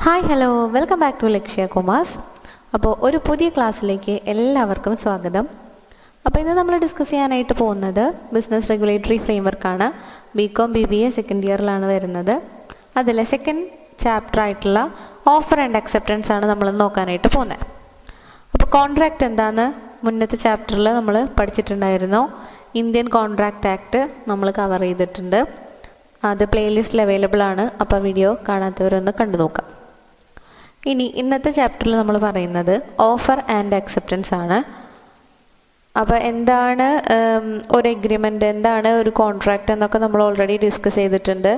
Hi hello welcome back to Lakshya commerce. അപ്പോൾ ഒരു പുതിയ ക്ലാസ്സിലേക്ക് എല്ലാവർക്കും സ്വാഗതം. അപ്പോൾ ഇന്ന് നമ്മൾ ഡിസ്കസ് ചെയ്യാനായിട്ട് പോകുന്നത് ബിസിനസ് റെഗുലേറ്ററി ഫ്രെയിംവർക്കാണ്. BCom BBA സെക്കൻഡ് ഇയറിലാണ് വരുന്നത്. അതിലെ സെക്കൻഡ് ചാപ്റ്റർ ആയിട്ടുള്ള ഓഫർ ആൻഡ് അക്സെപ്റ്റൻസ് ആണ് നമ്മൾ നോക്കാനായിട്ട് പോകുന്നത്. അപ്പോൾ കോൺട്രാക്റ്റ് എന്താണെന്ന് മുന്നത്തെ ചാപ്റ്ററിൽ നമ്മൾ പഠിച്ചിട്ടുണ്ടായിരുന്നു. ഇന്ത്യൻ കോൺട്രാക്റ്റ് ആക്ട് നമ്മൾ കവർ ചെയ്തിട്ടുണ്ട്. അത് പ്ലേലിസ്റ്റിൽ അവൈലബിൾ ആണ്. അപ്പോൾ വീഡിയോ കാണാത്തവരൊന്ന് കണ്ടു നോക്കാം. ഇനി ഇന്നത്തെ ചാപ്റ്ററിൽ നമ്മൾ പറയുന്നത് ഓഫർ ആൻഡ് അക്സെപ്റ്റൻസ് ആണ്. അപ്പോൾ എന്താണ് ഒരു എഗ്രിമെൻ്റ്, എന്താണ് ഒരു കോൺട്രാക്റ്റ് എന്നൊക്കെ നമ്മൾ ഓൾറെഡി ഡിസ്കസ് ചെയ്തിട്ടുണ്ട്.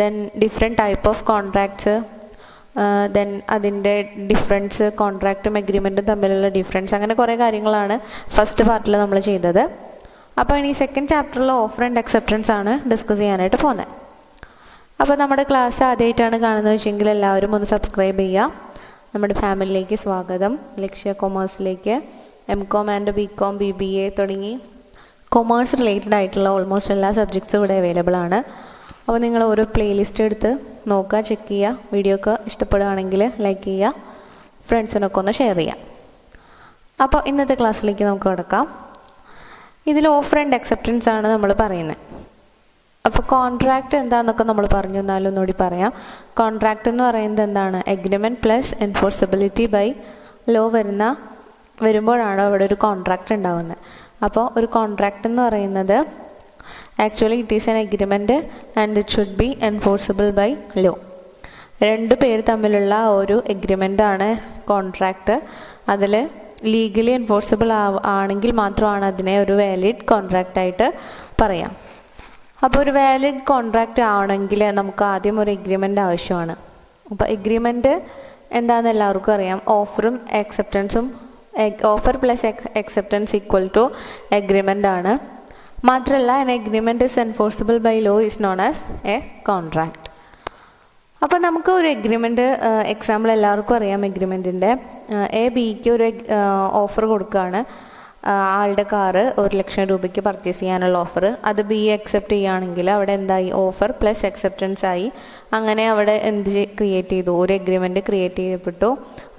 Then different type of contracts, then അതിൻ്റെ ഡിഫറൻസ്, കോൺട്രാക്റ്റും എഗ്രിമെൻറ്റും തമ്മിലുള്ള ഡിഫറൻസ്, അങ്ങനെ കുറേ കാര്യങ്ങളാണ് ഫസ്റ്റ് പാർട്ടിൽ നമ്മൾ ചെയ്തത്. അപ്പോൾ ഇനി സെക്കൻഡ് ചാപ്റ്ററിൽ ഓഫർ ആൻഡ് അക്സെപ്റ്റൻസ് ആണ് ഡിസ്കസ് ചെയ്യാനായിട്ട് പോകുന്നത്. അപ്പോൾ നമ്മുടെ ക്ലാസ് ആദ്യമായിട്ടാണ് കാണുന്നത് വെച്ചെങ്കിൽ എല്ലാവരും ഒന്ന് സബ്സ്ക്രൈബ് ചെയ്യുക. നമ്മുടെ ഫാമിലിയിലേക്ക് സ്വാഗതം. ലക്ഷ്യ കൊമേഴ്സിലേക്ക് MCom ആൻഡ് BCom BBA തുടങ്ങി കൊമേഴ്സ് റിലേറ്റഡ് ആയിട്ടുള്ള ഓൾമോസ്റ്റ് എല്ലാ സബ്ജക്ട്സും ഇവിടെ അവൈലബിൾ ആണ്. അപ്പോൾ നിങ്ങൾ ഓരോ പ്ലേലിസ്റ്റ് എടുത്ത് നോക്കുക, ചെക്ക് ചെയ്യുക. വീഡിയോ ഒക്കെ ഇഷ്ടപ്പെടുകയാണെങ്കിൽ ലൈക്ക് ചെയ്യുക, ഫ്രണ്ട്സിനൊക്കെ ഒന്ന് ഷെയർ ചെയ്യുക. അപ്പോൾ ഇന്നത്തെ ക്ലാസ്സിലേക്ക് നമുക്ക് കിടക്കാം. ഇതിൽ ഓഫർ ആൻഡ് അക്സെപ്റ്റൻസ് ആണ് നമ്മൾ പറയുന്നത്. അപ്പോൾ കോൺട്രാക്റ്റ് എന്താണെന്നൊക്കെ നമ്മൾ പറഞ്ഞു, എന്നാലും ഒന്നുകൂടി പറയാം. കോൺട്രാക്റ്റ് എന്ന് പറയുന്നത് എന്താണ്? Agreement plus enforceability by law വരുമ്പോഴാണ് അവിടെ ഒരു കോൺട്രാക്റ്റ് ഉണ്ടാകുന്നത്. അപ്പോൾ ഒരു കോൺട്രാക്റ്റ് എന്ന് പറയുന്നത് actually it is an agreement and it should be enforceable by law. രണ്ട് പേര് തമ്മിലുള്ള ഒരു എഗ്രിമെൻ്റാണ് കോൺട്രാക്റ്റ്. അതിൽ ലീഗലി എൻഫോഴ്സിബിൾ ആണെങ്കിൽ മാത്രമാണ് അതിനെ ഒരു വാലിഡ് കോൺട്രാക്റ്റായിട്ട് പറയാം. അപ്പോൾ ഒരു വാലിഡ് കോൺട്രാക്റ്റ് ആവണമെങ്കിൽ നമുക്ക് ആദ്യം ഒരു എഗ്രിമെൻ്റ് ആവശ്യമാണ്. അപ്പോൾ എഗ്രിമെൻറ്റ് എന്താണെന്ന് എല്ലാവർക്കും അറിയാം. ഓഫറും അക്സെപ്റ്റൻസും, offer plus acceptance equal to agreement ആണ്. മാത്രമല്ല an agreement is enforceable by law is known as a contract. അപ്പോൾ നമുക്ക് ഒരു എഗ്രിമെൻറ്റ് എക്സാമ്പിൾ എല്ലാവർക്കും അറിയാം. എഗ്രിമെൻറ്റിൻ്റെ Bക്ക് ഒരു ഓഫർ കൊടുക്കുകയാണ്. ആളുടെ കാറ് 1,00,000 രൂപയ്ക്ക് പർച്ചേസ് ചെയ്യാനുള്ള ഓഫർ. അത് B അക്സെപ്റ്റ് ചെയ്യുകയാണെങ്കിൽ അവിടെ എന്തായി? ഓഫർ പ്ലസ് അക്സെപ്റ്റൻസ് ആയി. അങ്ങനെ അവിടെ എന്ത് ക്രിയേറ്റ് ചെയ്തു? ഒരു എഗ്രിമെൻറ്റ് ക്രിയേറ്റ് ചെയ്യപ്പെട്ടു.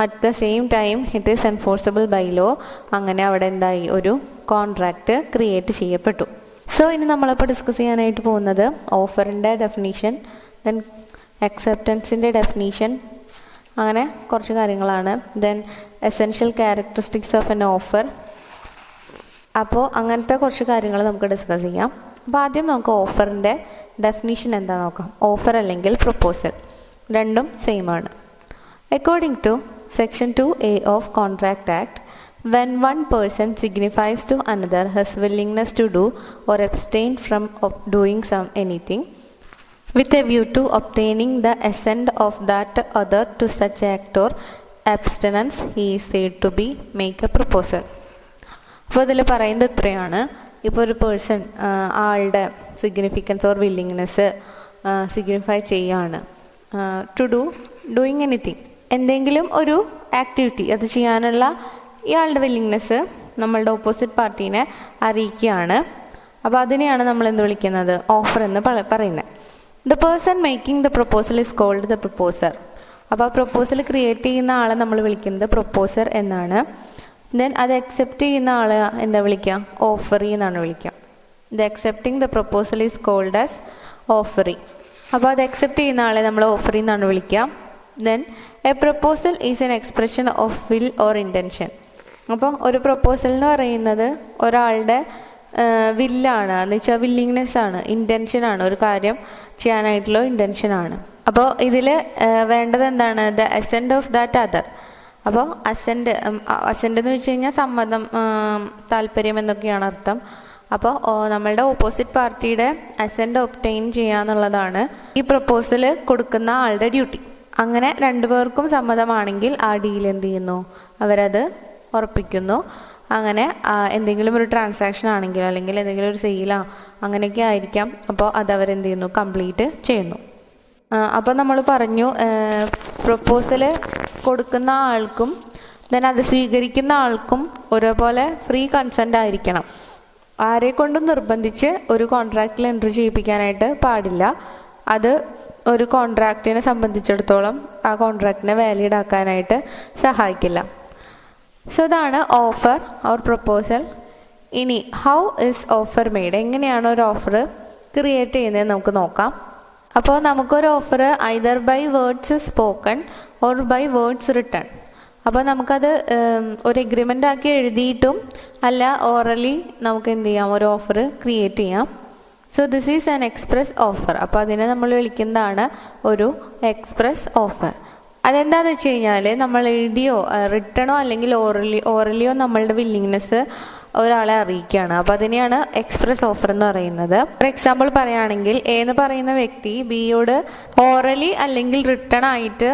At the same time it is enforceable by law. അങ്ങനെ അവിടെ എന്തായി? ഒരു കോൺട്രാക്റ്റ് ക്രിയേറ്റ് ചെയ്യപ്പെട്ടു. സോ ഇനി നമ്മളിപ്പോൾ ഡിസ്കസ് ചെയ്യാനായിട്ട് പോകുന്നത് ഓഫറിൻ്റെ ഡെഫിനീഷൻ, ദെൻ അക്സെപ്റ്റൻസിൻ്റെ ഡെഫിനീഷൻ, അങ്ങനെ കുറച്ച് കാര്യങ്ങളാണ്. Then essential characteristics of N offer. അപ്പോൾ അങ്ങനത്തെ കുറച്ച് കാര്യങ്ങൾ നമുക്ക് ഡിസ്കസ് ചെയ്യാം. അപ്പോൾ ആദ്യം നമുക്ക് ഓഫറിൻ്റെ ഡെഫിനീഷൻ എന്താ നോക്കാം. ഓഫർ അല്ലെങ്കിൽ പ്രൊപ്പോസൽ രണ്ടും സെയിം ആണ്. According to section 2A of contract act, when one person signifies to another his willingness to do or abstain from doing anything with a view to obtaining the assent of that other to such act or abstinence, he is said to be make a proposal. അപ്പോൾ ഇതിൽ പറയുന്നത് ഇത്രയാണ്. ഇപ്പോൾ ഒരു person ആളുടെ significance or willingness signify ചെയ്യാണ് doing anything, എന്തെങ്കിലും ഒരു ആക്ടിവിറ്റി അത് ചെയ്യാനുള്ള ഇയാളുടെ വില്ലിങ്നെസ് നമ്മളുടെ ഓപ്പോസിറ്റ് പാർട്ടീനെ അറിയിക്കുകയാണ്. അപ്പോൾ അതിനെയാണ് നമ്മൾ എന്ത് വിളിക്കുന്നത്? ഓഫർ എന്ന് പറയുന്നത്. The person making the proposal is called the proposer. അപ്പോൾ പ്രൊപ്പോസൽ ക്രിയേറ്റ് ചെയ്യുന്ന ആളെ നമ്മൾ വിളിക്കുന്നത് പ്രൊപ്പോസർ എന്നാണ്. ദെൻ അത് അക്സെപ്റ്റ് ചെയ്യുന്ന ആൾ എന്താ വിളിക്കുക? ഓഫറി എന്നാണ് വിളിക്കുക. The accepting the proposal is called as offeree. അപ്പോൾ അത് അക്സെപ്റ്റ് ചെയ്യുന്ന ആളെ നമ്മൾ ഓഫറി എന്നാണ് വിളിക്കുക. Then a proposal is an expression of will or intention. അപ്പോൾ ഒരു പ്രൊപ്പോസൽ എന്ന് പറയുന്നത് ഒരാളുടെ വില്ലാണ്, എന്ന് വെച്ചാൽ വില്ലിങ്നെസ് ആണ്, ഇൻറ്റൻഷനാണ്, ഒരു കാര്യം ചെയ്യാനായിട്ടുള്ള ഇൻറ്റൻഷനാണ്. അപ്പോൾ ഇതിൽ വേണ്ടത് എന്താണ്? The assent of that other. അപ്പോൾ അസെൻറ്റ് എന്ന് വെച്ച് കഴിഞ്ഞാൽ സമ്മതം, താല്പര്യം എന്നൊക്കെയാണ് അർത്ഥം. അപ്പോൾ നമ്മളുടെ ഓപ്പോസിറ്റ് പാർട്ടിയുടെ അസെൻറ്റ് ഒബ്റ്റെയിൻ ചെയ്യുക എന്നുള്ളതാണ് ഈ പ്രൊപ്പോസൽ കൊടുക്കുന്ന ആളുടെ ഡ്യൂട്ടി. അങ്ങനെ രണ്ടുപേർക്കും സമ്മതമാണെങ്കിൽ ആ ഡീൽ എന്ത് ചെയ്യുന്നു? അവരത് ഉറപ്പിക്കുന്നു. അങ്ങനെ എന്തെങ്കിലും ഒരു ട്രാൻസാക്ഷൻ ആണെങ്കിൽ, അല്ലെങ്കിൽ എന്തെങ്കിലും ഒരു സെയിലോ അങ്ങനെയൊക്കെ ആയിരിക്കാം. അപ്പോൾ അത് അവരെന്ത് ചെയ്യുന്നു? കംപ്ലീറ്റ് ചെയ്യുന്നു. അപ്പോൾ നമ്മൾ പറഞ്ഞു പ്രൊപ്പോസൽ കൊടുക്കുന്ന ആൾക്കും ദെൻ അത് സ്വീകരിക്കുന്ന ആൾക്കും ഒരേപോലെ ഫ്രീ കൺസെൻ്റ് ആയിരിക്കണം. ആരെ കൊണ്ടും നിർബന്ധിച്ച് ഒരു കോൺട്രാക്റ്റിൽ എൻട്രി ചെയ്യിപ്പിക്കാനായിട്ട് പാടില്ല. അത് ഒരു കോൺട്രാക്റ്റിനെ സംബന്ധിച്ചിടത്തോളം ആ കോൺട്രാക്റ്റിനെ വാലിഡ് ആക്കാനായിട്ട് സഹായിക്കില്ല. സോ ഇതാണ് ഓഫർ ഓർ പ്രപ്പോസൽ. ഇനി ഹൗ ഇസ് ഓഫർ മെയ്ഡ്, എങ്ങനെയാണ് ഒരു ഓഫർ ക്രിയേറ്റ് ചെയ്യുന്നത് നമുക്ക് നോക്കാം. അപ്പോൾ നമുക്കൊരു offer either by words spoken or by words written. അപ്പോൾ നമുക്കത് ഒരു എഗ്രിമെൻ്റ് ആക്കി എഴുതിയിട്ടും അല്ല ഓറലി നമുക്ക് എന്ത് ചെയ്യാം, ഒരു ഓഫർ ക്രിയേറ്റ് ചെയ്യാം. So this is an express offer. അപ്പോൾ അതിനെ നമ്മൾ വിളിക്കുന്നതാണ് ഒരു എക്സ്പ്രസ് ഓഫർ. അതെന്താണെന്ന് വെച്ച് കഴിഞ്ഞാൽ നമ്മൾ എഴുതിയോ റിട്ടണോ അല്ലെങ്കിൽ ഓറലിയോ നമ്മളുടെ വില്ലിങ്നെസ് ഒരാളെ അറിയിക്കുകയാണ്. അപ്പോൾ അതിനെയാണ് എക്സ്പ്രസ് ഓഫർ എന്ന് പറയുന്നത്. ഫോർ എക്സാമ്പിൾ പറയുകയാണെങ്കിൽ എ എന്ന് പറയുന്ന വ്യക്തി ബിയോട് ഓറലി അല്ലെങ്കിൽ റിട്ടൺ ആയിട്ട്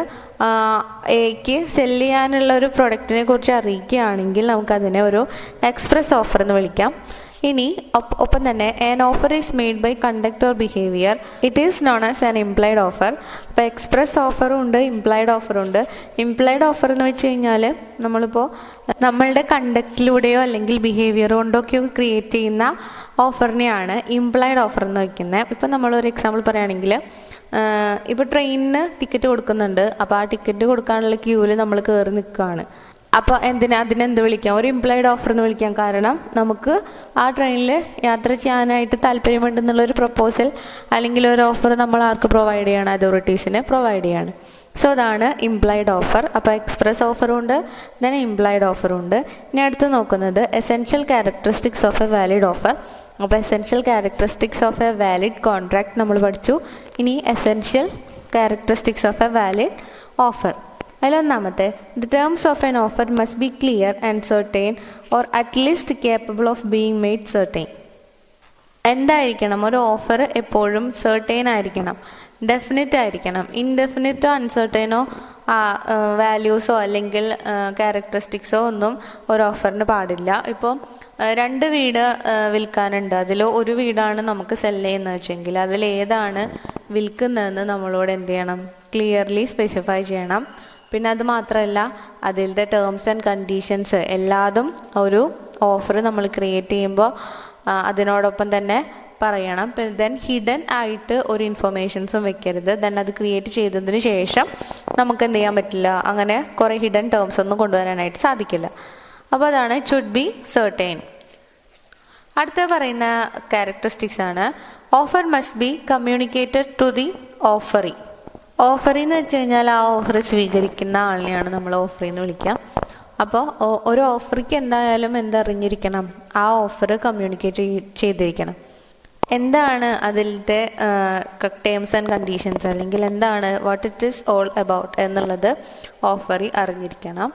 എക്ക് സെല് ചെയ്യാനുള്ള ഒരു പ്രൊഡക്റ്റിനെ കുറിച്ച് അറിയിക്കുകയാണെങ്കിൽ നമുക്കതിനെ ഒരു എക്സ്പ്രസ് ഓഫർ എന്ന് വിളിക്കാം. ഇനി ഒപ്പം തന്നെ an offer is made by conduct or behaviour, it is known as an implied offer. അപ്പോൾ എക്സ്പ്രസ് ഓഫറും ഉണ്ട്, ഇംപ്ലൈഡ് ഓഫറും ഉണ്ട്. ഇംപ്ലൈഡ് ഓഫർ എന്ന് വെച്ച് കഴിഞ്ഞാൽ നമ്മളിപ്പോൾ നമ്മളുടെ കണ്ടക്റ്റിലൂടെയോ അല്ലെങ്കിൽ ബിഹേവിയർ കൊണ്ടൊക്കെയോ ക്രിയേറ്റ് ചെയ്യുന്ന ഓഫറിനെയാണ് ഇംപ്ലൈഡ് ഓഫർ എന്ന് വയ്ക്കുന്നത്. ഇപ്പം നമ്മളൊരു എക്സാമ്പിൾ പറയുകയാണെങ്കിൽ ഇപ്പോൾ ട്രെയിനിന് ടിക്കറ്റ് കൊടുക്കുന്നുണ്ട്. അപ്പോൾ ആ ടിക്കറ്റ് കൊടുക്കാനുള്ള ക്യൂവിൽ നമ്മൾ കയറി നിൽക്കുകയാണ്. അപ്പോൾ അതിനെന്ത് വിളിക്കാം, ഒരു ഇംപ്ലൈഡ് ഓഫർ എന്ന് വിളിക്കാം. കാരണം നമുക്ക് ആ ട്രെയിനിൽ യാത്ര ചെയ്യാനായിട്ട് താല്പര്യമുണ്ടെന്നുള്ളൊരു പ്രപ്പോസൽ അല്ലെങ്കിൽ ഒരു ഓഫർ നമ്മൾ ആർക്ക് പ്രൊവൈഡ് ചെയ്യാണ്, അതോറിറ്റീസിന് പ്രൊവൈഡ് ചെയ്യാണ്. സോ അതാണ് ഇംപ്ലൈഡ് ഓഫർ. അപ്പോൾ എക്സ്പ്രസ് ഓഫറും ഉണ്ട്, ദെൻ ഇംപ്ലൈഡ് ഓഫറും ഉണ്ട്. ഇനി അടുത്ത് നോക്കുന്നത് essential characteristics of a valid offer. അപ്പോൾ essential characteristics of a valid contract നമ്മൾ പഠിച്ചു. ഇനി essential characteristics of a valid offer. അതിലൊന്നാമത്തെ, the terms of an offer must be clear and certain or at least capable of being made certain. എന്തായിരിക്കണം, ഒരു offer എപ്പോഴും certain ആയിരിക്കണം, definite ആയിരിക്കണം. ഇൻഡെഫിനിറ്റോ അൺസെർട്ടൈനോ വാല്യൂസോ അല്ലെങ്കിൽ ക്യാരക്ടറിസ്റ്റിക്സോ ഒന്നും ഒരു ഓഫറിന് പാടില്ല. ഇപ്പോൾ 2 വീട് വിൽക്കാനുണ്ട്, അതിൽ ഒരു വീടാണ് നമുക്ക് സെല് ചെയ്യുന്നത് വെച്ചെങ്കിൽ അതിലേതാണ് വിൽക്കുന്നതെന്ന് നമ്മളോട് എന്ത് ചെയ്യണം, ക്ലിയർലി സ്പെസിഫൈ ചെയ്യണം. പിന്നെ അത് മാത്രമല്ല അതിലത്തെ ടേംസ് ആൻഡ് കണ്ടീഷൻസ് എല്ലാതും ഒരു ഓഫർ നമ്മൾ ക്രിയേറ്റ് ചെയ്യുമ്പോൾ അതിനോടൊപ്പം തന്നെ പറയണം. ദെൻ ഹിഡൻ ആയിട്ട് ഒരു ഇൻഫർമേഷൻസും വെക്കരുത്. ദെൻ അത് ക്രിയേറ്റ് ചെയ്തതിന് ശേഷം നമുക്ക് എന്ത് ചെയ്യാൻ പറ്റില്ല, അങ്ങനെ കുറേ ഹിഡൻ ടേംസ് ഒന്നും കൊണ്ടുവരാനായിട്ട് സാധിക്കില്ല. അപ്പോൾ അതാണ് ഷുഡ് ബി സെർട്ടൈൻ. അടുത്ത പറയുന്ന ക്യാരക്ടറിസ്റ്റിക്സ് ആണ് offer must be communicated to the offeree. Offeree എന്ന് വെച്ച് കഴിഞ്ഞാൽ ആ ഓഫർ സ്വീകരിക്കുന്ന ആളിനെയാണ് നമ്മൾ ഓഫറി എന്ന് വിളിക്കുക. അപ്പോൾ ഒരു ഓഫറിക്ക് എന്തായാലും എന്തറിഞ്ഞിരിക്കണം, ആ ഓഫർ കമ്മ്യൂണിക്കേറ്റ് ചെയ്തിരിക്കണം. എന്താണ് അതിലത്തെ ടേംസ് ആൻഡ് കണ്ടീഷൻസ് അല്ലെങ്കിൽ എന്താണ് what it is all about എന്നുള്ളത് ഓഫറി അറിഞ്ഞിരിക്കണം.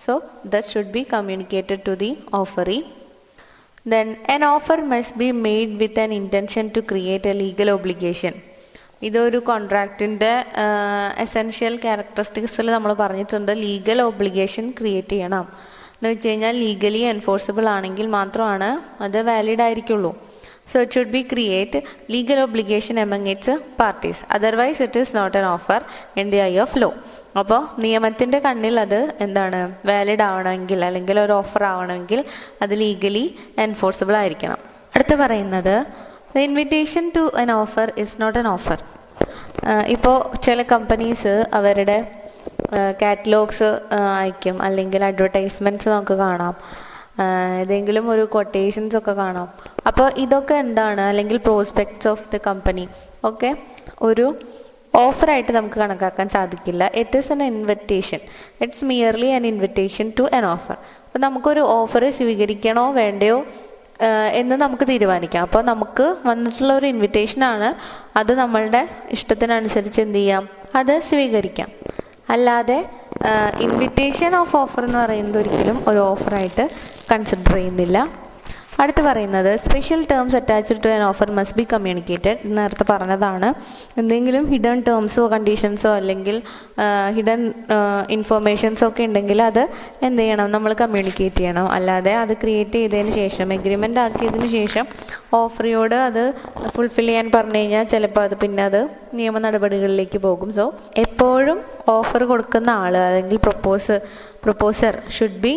So that should be communicated to the offeree. Then an offer must be made with an intention to create a legal obligation. ഇതൊരു കോൺട്രാക്റ്റിൻ്റെ essential ക്യാരക്ടറിസ്റ്റിക്സിൽ നമ്മൾ പറഞ്ഞിട്ടുണ്ട്, legal obligation create ചെയ്യണം എന്ന് വെച്ച് കഴിഞ്ഞാൽ ലീഗലി എൻഫോഴ്സിബിൾ ആണെങ്കിൽ മാത്രമാണ് അത് valid ആയിരിക്കുള്ളൂ. So it should be create legal obligation among its parties. Otherwise it is not an offer in the eye of law. അപ്പോൾ നിയമത്തിൻ്റെ കണ്ണിൽ അത് എന്താണ്, വാലിഡ് ആവണമെങ്കിൽ അല്ലെങ്കിൽ ഒരു ഓഫർ ആവണമെങ്കിൽ അത് ലീഗലി എൻഫോഴ്സിബിൾ ആയിരിക്കണം. അടുത്ത് പറയുന്നത് the invitation to an offer is not an offer. ഇപ്പോൾ ചില കമ്പനീസ് അവരുടെ കാറ്റലോഗ്സ് അയക്കും അല്ലെങ്കിൽ അഡ്വർടൈസ്മെൻറ്റ്സ് നമുക്ക് കാണാം, ഏതെങ്കിലും ഒരു കൊട്ടേഷൻസ് ഒക്കെ കാണാം. അപ്പോൾ ഇതൊക്കെ എന്താണ്, അല്ലെങ്കിൽ പ്രോസ്പെക്ട്സ് ഓഫ് ദ കമ്പനി ഒക്കെ ഒരു ഓഫറായിട്ട് നമുക്ക് കണക്കാക്കാൻ സാധിക്കില്ല. It is an invitation, it's merely an invitation to an offer. അപ്പോൾ നമുക്കൊരു ഓഫർ സ്വീകരിക്കണോ വേണ്ടയോ എന്ന് നമുക്ക് തീരുമാനിക്കാം. അപ്പോൾ നമുക്ക് വന്നിട്ടുള്ള ഒരു ഇൻവിറ്റേഷനാണ്, അത് നമ്മളുടെ ഇഷ്ടത്തിനനുസരിച്ച് എന്ത് ചെയ്യാം, അത് സ്വീകരിക്കാം. അല്ലാതെ ഇൻവിറ്റേഷൻ ഓഫ് ഓഫർ എന്ന് പറയുന്നത് ഒരിക്കലും ഒരു ഓഫറായിട്ട് കൺസിഡർ ചെയ്യുന്നില്ല. അടുത്ത് പറയുന്നത് special terms attached to an offer must be communicated. നേരത്തെ പറഞ്ഞതാണ്, എന്തെങ്കിലും ഹിഡൻ ടേംസോ കണ്ടീഷൻസോ അല്ലെങ്കിൽ ഹിഡൻ ഇൻഫർമേഷൻസോ ഒക്കെ ഉണ്ടെങ്കിൽ അത് എന്ത് ചെയ്യണം, നമ്മൾ കമ്മ്യൂണിക്കേറ്റ് ചെയ്യണം. അല്ലാതെ അത് ക്രിയേറ്റ് ചെയ്തതിന് ശേഷം എഗ്രിമെൻ്റ് ആക്കിയതിന് ശേഷം ഓഫറിയോട് അത് ഫുൾഫിൽ ചെയ്യാൻ പറഞ്ഞു കഴിഞ്ഞാൽ ചിലപ്പോൾ അത് പിന്നെ അത് നിയമ നടപടികളിലേക്ക് പോകും. സോ എപ്പോഴും ഓഫർ കൊടുക്കുന്ന ആൾ അല്ലെങ്കിൽ proposer should be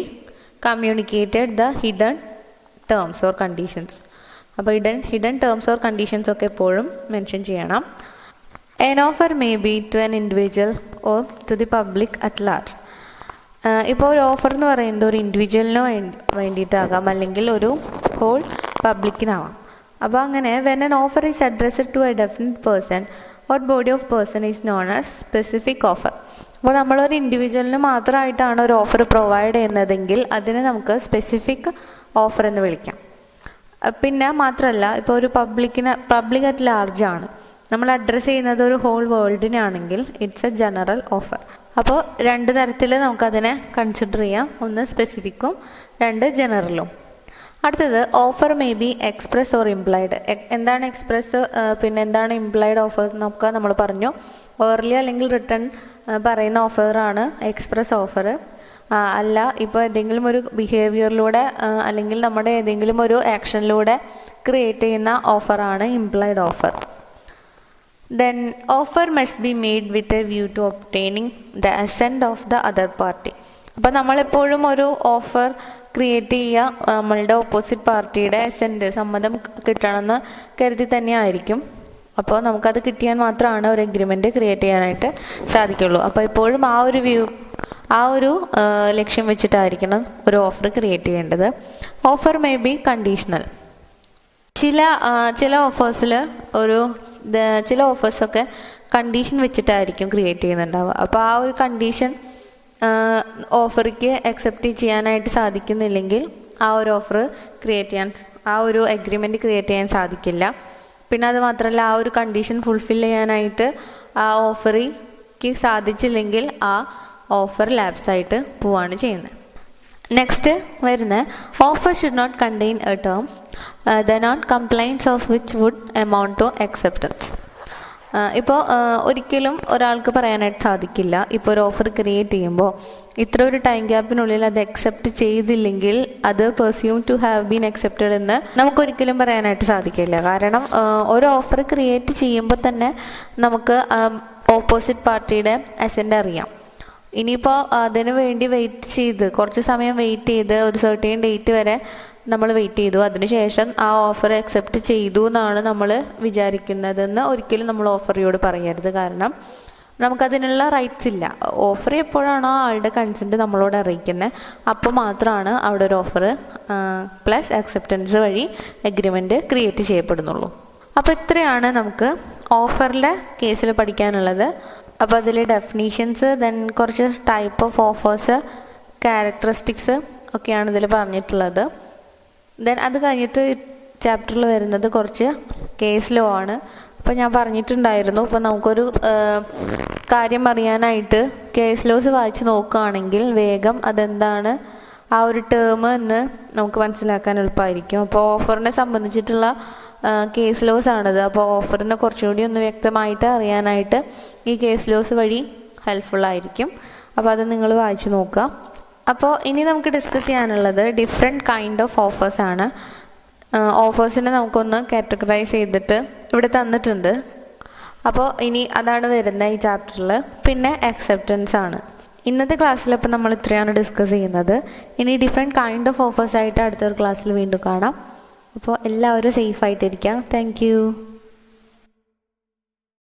communicated the hidden terms or conditions. അപ്പോൾ ഹിഡൻ ടേംസ് ഓർ കണ്ടീഷൻസ് ഒക്കെ എപ്പോഴും മെൻഷൻ ചെയ്യണം. An offer may be to an individual or to the public at large. ഇപ്പോൾ ഒരു ഓഫർ എന്ന് പറയുന്നത് ഒരു ഇൻഡിവിജ്വലിന് വേണ്ടിയിട്ടാകാം, അല്ലെങ്കിൽ ഒരു ഹോൾ പബ്ലിക്കിനാവാം. അപ്പോൾ അങ്ങനെ when an offer is addressed to a definite person or body of person is known as specific offer. അപ്പോൾ നമ്മളൊരു ഇൻഡിവിജ്വലിന് മാത്രമായിട്ടാണ് ഒരു ഓഫർ പ്രൊവൈഡ് ചെയ്യുന്നതെങ്കിൽ അതിനെ നമുക്ക് സ്പെസിഫിക് ഓഫർ എന്ന് വിളിക്കാം. പിന്നെ മാത്രമല്ല, ഇപ്പോൾ ഒരു പബ്ലിക് അറ്റ് ലാർജ് ആണ്, നമ്മൾ അഡ്രസ്സ് ചെയ്യുന്നത് ഒരു ഹോൾ വേൾഡിനാണെങ്കിൽ ഇറ്റ്സ് എ ജനറൽ ഓഫർ. അപ്പോൾ രണ്ട് തരത്തിൽ നമുക്കതിനെ കൺസിഡർ ചെയ്യാം, ഒന്ന് സ്പെസിഫിക്കും രണ്ട് ജനറലും. അടുത്തത് offer may be express or implied. എന്താണ് എക്സ്പ്രസ് പിന്നെ എന്താണ് ഇംപ്ലൈഡ് ഓഫർ എന്നൊക്കെ നമ്മൾ പറഞ്ഞു. ഓർലി അല്ലെങ്കിൽ റിട്ടേൺ പറയുന്ന ഓഫറാണ് എക്സ്പ്രസ് ഓഫർ. അല്ല, ഇപ്പോൾ ഏതെങ്കിലും ഒരു ബിഹേവിയറിലൂടെ അല്ലെങ്കിൽ നമ്മുടെ ഏതെങ്കിലും ഒരു ആക്ഷനിലൂടെ ക്രിയേറ്റ് ചെയ്യുന്ന ഓഫറാണ് implied offer. Then offer must be made with a view to obtaining the assent of the other party. അപ്പോൾ നമ്മളെപ്പോഴും ഒരു ഓഫർ ക്രിയേറ്റ് ചെയ്യുക നമ്മളുടെ ഓപ്പോസിറ്റ് പാർട്ടിയുടെ അസെൻറ്റ്, സമ്മതം കിട്ടണമെന്ന് കരുതി തന്നെ ആയിരിക്കും. അപ്പോൾ നമുക്കത് കിട്ടിയാൽ മാത്രമാണ് ഒരു എഗ്രിമെൻറ്റ് ക്രിയേറ്റ് ചെയ്യാനായിട്ട് സാധിക്കുള്ളൂ. അപ്പോൾ എപ്പോഴും ആ ഒരു ലക്ഷ്യം വെച്ചിട്ടായിരിക്കണം ഒരു ഓഫർ ക്രിയേറ്റ് ചെയ്യേണ്ടത്. Offer may be conditional. ചില ഓഫേഴ്സൊക്കെ കണ്ടീഷൻ വെച്ചിട്ടായിരിക്കും ക്രിയേറ്റ് ചെയ്യുന്നുണ്ടാവുക. അപ്പോൾ ആ ഒരു കണ്ടീഷൻ ഓഫർക്ക് അക്സെപ്റ്റ് ചെയ്യാനായിട്ട് സാധിക്കുന്നില്ലെങ്കിൽ ആ ഒരു ആ ഒരു എഗ്രിമെൻറ്റ് ക്രിയേറ്റ് ചെയ്യാൻ സാധിക്കില്ല. പിന്നെ അത് മാത്രമല്ല, ആ ഒരു കണ്ടീഷൻ ഫുൾഫിൽ ചെയ്യാനായിട്ട് ആ ഓഫറിക്ക് സാധിച്ചില്ലെങ്കിൽ ആ ഓഫർ ലാപ്സായിട്ട് പോവാണ് ചെയ്യുന്നത്. നെക്സ്റ്റ് വരുന്ന offer should not contain a term the non compliance of which would amount to acceptance. ഇപ്പോൾ ഒരിക്കലും ഒരാൾക്ക് പറയാനായിട്ട് സാധിക്കില്ല, ഇപ്പോൾ ഒരു ഓഫർ ക്രിയേറ്റ് ചെയ്യുമ്പോൾ ഇത്ര ഒരു ടൈം ഗ്യാപ്പിനുള്ളിൽ അത് അക്സെപ്റ്റ് ചെയ്തില്ലെങ്കിൽ അത് പെർസ്യൂം ടു ഹാവ് ബീൻ അക്സെപ്റ്റഡ് എന്ന് നമുക്കൊരിക്കലും പറയാനായിട്ട് സാധിക്കില്ല. കാരണം ഒരു ഓഫർ ക്രിയേറ്റ് ചെയ്യുമ്പോൾ തന്നെ നമുക്ക് ഓപ്പോസിറ്റ് പാർട്ടിയുടെ അസെൻ്റ് അറിയാം. ഇനിയിപ്പോൾ അതിന് വേണ്ടി കുറച്ച് സമയം വെയിറ്റ് ചെയ്ത് ഒരു സർട്ടൈൻ ഡേറ്റ് വരെ നമ്മൾ വെയിറ്റ് ചെയ്തു, അതിനുശേഷം ആ ഓഫർ അക്സെപ്റ്റ് ചെയ്തു എന്നാണ് നമ്മൾ വിചാരിക്കുന്നതെന്ന് ഒരിക്കലും നമ്മൾ ഓഫറിയോട് പറയരുത്. കാരണം നമുക്കതിനുള്ള റൈറ്റ്സ് ഇല്ല. ഓഫർ എപ്പോഴാണോ ആളുടെ കൺസെൻറ്റ് നമ്മളോട് അറിയിക്കുന്നത് അപ്പോൾ മാത്രമാണ് അവിടെ ഒരു ഓഫർ പ്ലസ് അക്സെപ്റ്റൻസ് വഴി എഗ്രിമെൻറ്റ് ക്രിയേറ്റ് ചെയ്യപ്പെടുന്നുള്ളൂ. അപ്പോൾ ഇത്രയാണ് നമുക്ക് ഓഫറിൻ്റെ കേസിൽ പഠിക്കാനുള്ളത്. അപ്പോൾ അതിൽ ഡെഫിനീഷൻസ്, ദെൻ കുറച്ച് ടൈപ്പ് ഓഫ് ഓഫേഴ്സ്, ക്യാരക്ടറിസ്റ്റിക്സ് ഒക്കെയാണ് ഇതിൽ പറഞ്ഞിട്ടുള്ളത്. ദെൻ അത് കഴിഞ്ഞിട്ട് ചാപ്റ്ററിൽ വരുന്നത് കുറച്ച് കേസ് ലോ ആണ്. അപ്പോൾ ഞാൻ പറഞ്ഞിട്ടുണ്ടായിരുന്നു, ഇപ്പോൾ നമുക്കൊരു കാര്യം അറിയാനായിട്ട് കേസ് ലോസ് വായിച്ച് നോക്കുകയാണെങ്കിൽ വേഗം അതെന്താണ് ആ ഒരു ടേം എന്ന് നമുക്ക് മനസ്സിലാക്കാൻ എളുപ്പമായിരിക്കും. അപ്പോൾ ഓഫറിനെ സംബന്ധിച്ചിട്ടുള്ള കേസ് ലോസ് ആണിത്. അപ്പോൾ ഓഫറിനെ കുറച്ചുകൂടി ഒന്ന് വ്യക്തമായിട്ട് അറിയാനായിട്ട് ഈ കേസ് ലോസ് വഴി ഹെൽപ്ഫുള്ളായിരിക്കും. അപ്പോൾ അത് നിങ്ങൾ വായിച്ച് നോക്കുക. അപ്പോൾ ഇനി നമുക്ക് ഡിസ്കസ് ചെയ്യാനുള്ളത് ഡിഫറെൻറ്റ് കൈൻഡ് ഓഫ് ഓഫേഴ്സ് ആണ്. ഓഫേഴ്സിനെ നമുക്കൊന്ന് കാറ്റഗറൈസ് ചെയ്തിട്ട് ഇവിടെ തന്നിട്ടുണ്ട്. അപ്പോൾ ഇനി അതാണ് വരുന്നത് ഈ ചാപ്റ്ററിൽ. പിന്നെ അക്സെപ്റ്റൻസ് ആണ്. ഇന്നത്തെ ക്ലാസ്സിൽ അപ്പോൾ നമ്മൾ ഇത്രയാണ് ഡിസ്കസ് ചെയ്യുന്നത്. ഇനി ഡിഫറെൻറ്റ് കൈൻഡ് ഓഫ് ഓഫേഴ്സ് ആയിട്ട് അടുത്തൊരു ക്ലാസ്സിൽ വീണ്ടും കാണാം. അപ്പോൾ എല്ലാവരും സേഫായിട്ടിരിക്കാം. Thank you.